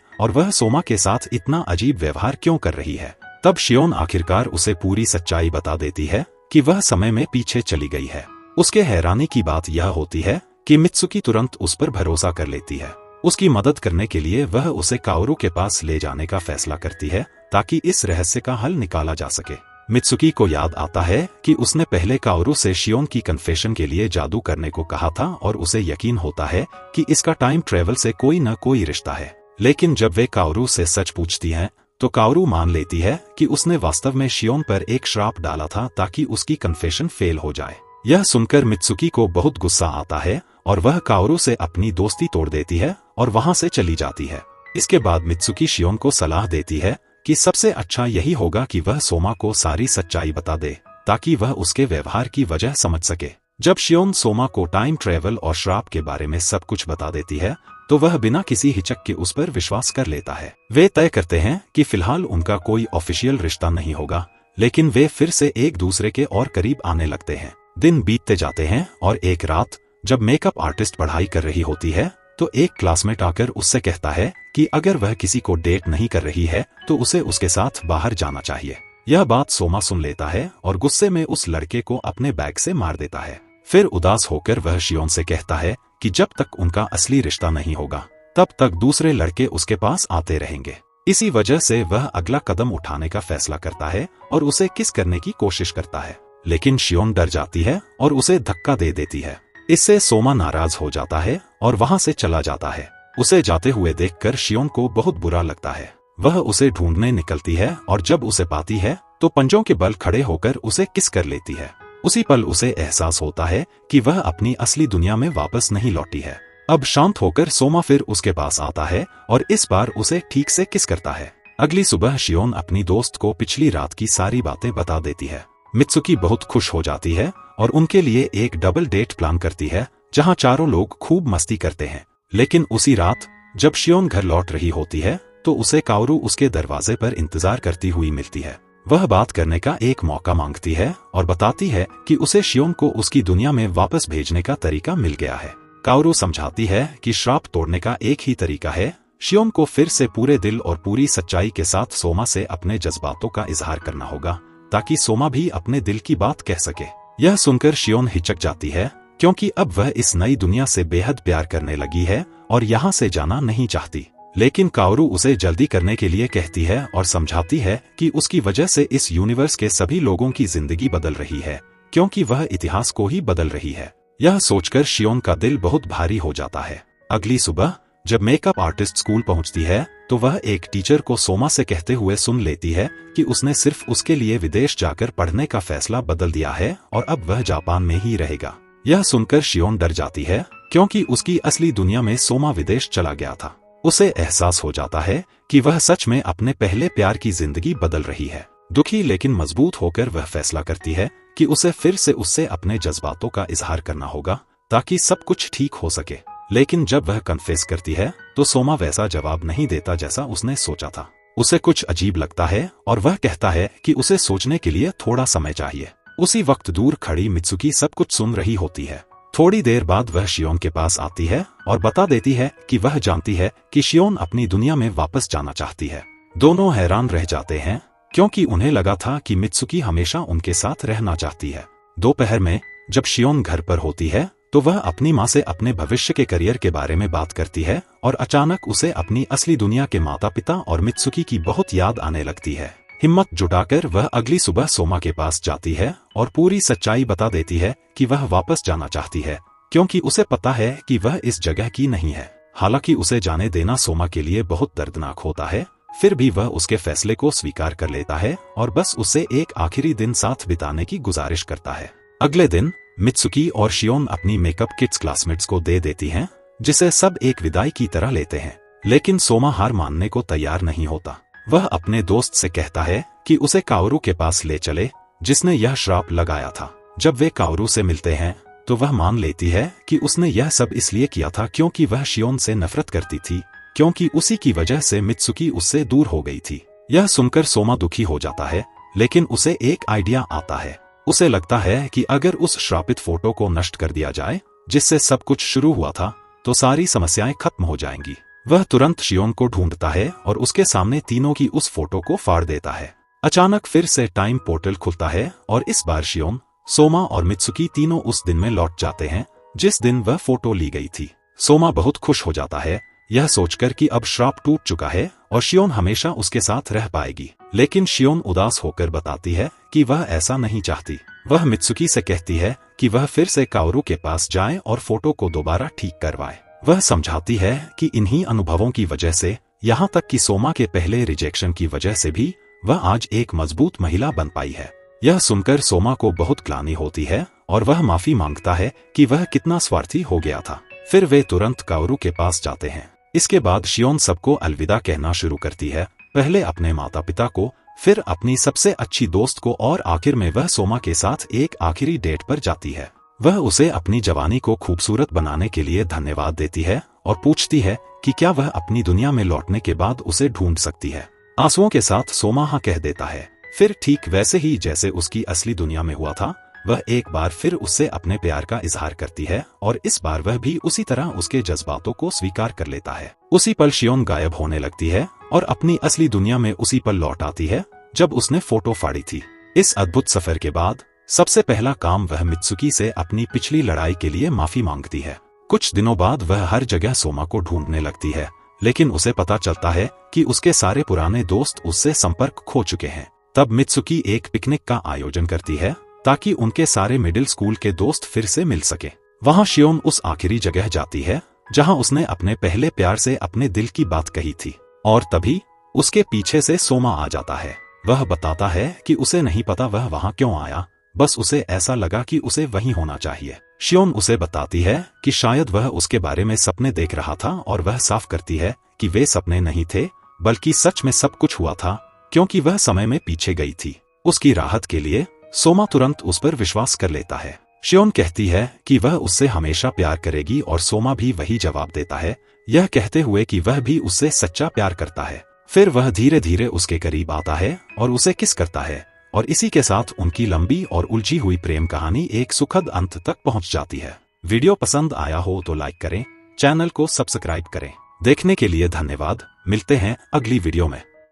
और वह सोमा के साथ इतना अजीब व्यवहार क्यों कर रही है। तब शियोन आखिरकार उसे पूरी सच्चाई बता देती है कि वह समय में पीछे चली गई है। उसके हैरानी की बात यह होती है कि मित्सुकी तुरंत उस पर भरोसा कर लेती है। उसकी मदद करने के लिए वह उसे काओरू के पास ले जाने का फैसला करती है ताकि इस रहस्य का हल निकाला जा सके। मित्सुकी को याद आता है कि उसने पहले काओरू से शियोन की कन्फेशन के लिए जादू करने को कहा था और उसे यकीन होता है कि इसका टाइम ट्रेवल से कोई न कोई रिश्ता है। लेकिन जब वे काओरू से सच पूछती हैं तो काओरू मान लेती है कि उसने वास्तव में शियोन पर एक श्राप डाला था ताकि उसकी कन्फेशन फेल हो जाए। यह सुनकर मित्सुकी को बहुत गुस्सा आता है और वह काओरू से अपनी दोस्ती तोड़ देती है और वहां से चली जाती है। इसके बाद मित्सुकी शियोन को सलाह देती है कि सबसे अच्छा यही होगा कि वह सोमा को सारी सच्चाई बता दे ताकि वह उसके व्यवहार की वजह समझ सके। जब शियोन सोमा को टाइम ट्रेवल और श्राप के बारे में सब कुछ बता देती है तो वह बिना किसी हिचक के उस पर विश्वास कर लेता है। वे तय करते हैं कि फिलहाल उनका कोई ऑफिशियल रिश्ता नहीं होगा, लेकिन वे फिर से एक दूसरे के और करीब आने लगते हैं। दिन बीतते जाते हैं और एक रात जब मेकअप आर्टिस्ट पढ़ाई कर रही होती है तो एक क्लासमेट आकर उससे कहता है कि अगर वह किसी को डेट नहीं कर रही है तो उसे उसके साथ बाहर जाना चाहिए। यह बात सोमा सुन लेता है और गुस्से में उस लड़के को अपने बैग से मार देता है। फिर उदास होकर वह शियोन से कहता है कि जब तक उनका असली रिश्ता नहीं होगा तब तक दूसरे लड़के उसके पास आते रहेंगे। इसी वजह से वह अगला कदम उठाने का फैसला करता है और उसे किस करने की कोशिश करता है, लेकिन शियोन डर जाती है और उसे धक्का दे देती है। इससे सोमा नाराज हो जाता है और वहां से चला जाता है। उसे जाते हुए देखकर शियोन को बहुत बुरा लगता है। वह उसे ढूंढने निकलती है और जब उसे पाती है तो पंजों के बल खड़े होकर उसे किस कर लेती है। उसी पल उसे एहसास होता है कि वह अपनी असली दुनिया में वापस नहीं लौटी है। अब शांत होकर सोमा फिर उसके पास आता है और इस बार उसे ठीक से किस करता है। अगली सुबह शियोन अपनी दोस्त को पिछली रात की सारी बातें बता देती है। मित्सुकी बहुत खुश हो जाती है और उनके लिए एक डबल डेट प्लान करती है जहां चारों लोग खूब मस्ती करते हैं। लेकिन उसी रात जब शियोन घर लौट रही होती है तो उसे काओरू उसके दरवाजे पर इंतजार करती हुई मिलती है। वह बात करने का एक मौका मांगती है और बताती है कि उसे शियोन को उसकी दुनिया में वापस भेजने का तरीका मिल गया है। काओरू समझाती है कि श्राप तोड़ने का एक ही तरीका है, शियोन को फिर से पूरे दिल और पूरी सच्चाई के साथ सोमा से अपने जज्बातों का इजहार करना होगा ताकि सोमा भी अपने दिल की बात कह सके। यह सुनकर शियोन हिचक जाती है क्योंकि अब वह इस नई दुनिया से बेहद प्यार करने लगी है और यहाँ से जाना नहीं चाहती। लेकिन काओरू उसे जल्दी करने के लिए कहती है और समझाती है कि उसकी वजह से इस यूनिवर्स के सभी लोगों की जिंदगी बदल रही है क्योंकि वह इतिहास को ही बदल रही है। यह सोचकर शियोन का दिल बहुत भारी हो जाता है। अगली सुबह जब मेकअप आर्टिस्ट स्कूल पहुंचती है तो वह एक टीचर को सोमा से कहते हुए सुन लेती है कि उसने सिर्फ उसके लिए विदेश जाकर पढ़ने का फैसला बदल दिया है और अब वह जापान में ही रहेगा। यह सुनकर शियोन डर जाती है क्योंकि उसकी असली दुनिया में सोमा विदेश चला गया था। उसे एहसास हो जाता है कि वह सच में अपने पहले प्यार की जिंदगी बदल रही है। दुखी लेकिन मजबूत होकर वह फैसला करती है कि उसे फिर से उससे अपने जज्बातों का इजहार करना होगा ताकि सब कुछ ठीक हो सके। लेकिन जब वह कन्फेस करती है तो सोमा वैसा जवाब नहीं देता जैसा उसने सोचा था। उसे कुछ अजीब लगता है और वह कहता है कि उसे सोचने के लिए थोड़ा समय चाहिए। उसी वक्त दूर खड़ी मित्सुकी सब कुछ सुन रही होती है। थोड़ी देर बाद वह शियोन के पास आती है और बता देती है कि वह जानती है कि शियोन अपनी दुनिया में वापस जाना चाहती है। दोनों हैरान रह जाते हैं क्योंकि उन्हें लगा था कि मित्सुकी हमेशा उनके साथ रहना चाहती है। दोपहर में जब शियोन घर पर होती है तो वह अपनी माँ से अपने भविष्य के करियर के बारे में बात करती है और अचानक उसे अपनी असली दुनिया के माता पिता और मित्सुकी की बहुत याद आने लगती है। हिम्मत जुटाकर वह अगली सुबह सोमा के पास जाती है और पूरी सच्चाई बता देती है कि वह वापस जाना चाहती है क्योंकि उसे पता है कि वह इस जगह की नहीं है। हालांकि उसे जाने देना सोमा के लिए बहुत दर्दनाक होता है, फिर भी वह उसके फैसले को स्वीकार कर लेता है और बस उसे एक आखिरी दिन साथ बिताने की गुजारिश करता है। अगले दिन मित्सुकी और शियोन अपनी मेकअप किट्स क्लासमेट्स को दे देती हैं, जिसे सब एक विदाई की तरह लेते हैं। लेकिन सोमा हार मानने को तैयार नहीं होता। वह अपने दोस्त से कहता है कि उसे काओरू के पास ले चले जिसने यह श्राप लगाया था। जब वे काओरू से मिलते हैं तो वह मान लेती है कि उसने यह सब इसलिए किया था क्योंकि वह शियोन से नफरत करती थी क्योंकि उसी की वजह से मित्सुकी उससे दूर हो गई थी। यह सुनकर सोमा दुखी हो जाता है, लेकिन उसे एक आइडिया आता है। उसे लगता है कि अगर उस श्रापित फोटो को नष्ट कर दिया जाए जिससे सब कुछ शुरू हुआ था, तो सारी समस्याएं खत्म हो जाएंगी। वह तुरंत शियोन को ढूंढता है और उसके सामने तीनों की उस फोटो को फाड़ देता है। अचानक फिर से टाइम पोर्टल खुलता है और इस बार शियोन, सोमा और मित्सुकी तीनों उस दिन में लौट जाते हैं जिस दिन वह फोटो ली गई थी। सोमा बहुत खुश हो जाता है, यह सोचकर कि अब श्राप टूट चुका है और शियोन हमेशा उसके साथ रह पाएगी। लेकिन शियोन उदास होकर बताती है कि वह ऐसा नहीं चाहती। वह मित्सुकी से कहती है कि वह फिर से काओरू के पास जाए और फोटो को दोबारा ठीक करवाए। वह समझाती है कि इन्हीं अनुभवों की वजह से, यहाँ तक कि सोमा के पहले रिजेक्शन की वजह से भी, वह आज एक मजबूत महिला बन पाई है। यह सुनकर सोमा को बहुत ग्लानि होती है और वह माफी मांगता है कि वह कितना स्वार्थी हो गया था। फिर वे तुरंत काओरू के पास जाते हैं। इसके बाद शियोन सबको अलविदा कहना शुरू करती है, पहले अपने माता पिता को, फिर अपनी सबसे अच्छी दोस्त को और आखिर में वह सोमा के साथ एक आखिरी डेट पर जाती है। वह उसे अपनी जवानी को खूबसूरत बनाने के लिए धन्यवाद देती है और पूछती है कि क्या वह अपनी दुनिया में लौटने के बाद उसे ढूंढ सकती है। आंसुओं के साथ सोमा हाँ कह देता है। फिर ठीक वैसे ही जैसे उसकी असली दुनिया में हुआ था, वह एक बार फिर उससे अपने प्यार का इजहार करती है और इस बार वह भी उसी तरह उसके जज्बातों को स्वीकार कर लेता है। उसी पल शियोन गायब होने लगती है और अपनी असली दुनिया में उसी पल लौट आती है जब उसने फोटो फाड़ी थी। इस अद्भुत सफर के बाद सबसे पहला काम वह मित्सुकी से अपनी पिछली लड़ाई के लिए माफी मांगती है। कुछ दिनों बाद वह हर जगह सोमा को ढूंढने लगती है, लेकिन उसे पता चलता है कि उसके सारे पुराने दोस्त उससे संपर्क खो चुके हैं। तब मित्सुकी एक पिकनिक का आयोजन करती है ताकि उनके सारे मिडिल स्कूल के दोस्त फिर से मिल सके। वहां शियोन उस आखिरी जगह जाती है जहां उसने अपने पहले प्यार से अपने दिल की बात कही थी, और तभी उसके पीछे से सोमा आ जाता है। वह बताता है कि उसे नहीं पता वह वहां क्यों आया, बस उसे ऐसा लगा कि उसे वहीं होना चाहिए। शियोन उसे बताती है कि शायद वह उसके बारे में सपने देख रहा था और वह साफ करती है कि वे सपने नहीं थे, बल्कि सच में सब कुछ हुआ था, क्योंकि वह समय में पीछे गई थी। उसकी राहत के लिए सोमा तुरंत उस पर विश्वास कर लेता है। शियोन कहती है कि वह उससे हमेशा प्यार करेगी और सोमा भी वही जवाब देता है, यह कहते हुए कि वह भी उससे सच्चा प्यार करता है। फिर वह धीरे धीरे उसके करीब आता है और उसे किस करता है, और इसी के साथ उनकी लंबी और उलझी हुई प्रेम कहानी एक सुखद अंत तक पहुंच जाती है। वीडियो पसंद आया हो तो लाइक करें, चैनल को सब्सक्राइब करें। देखने के लिए धन्यवाद। मिलते हैं अगली वीडियो में।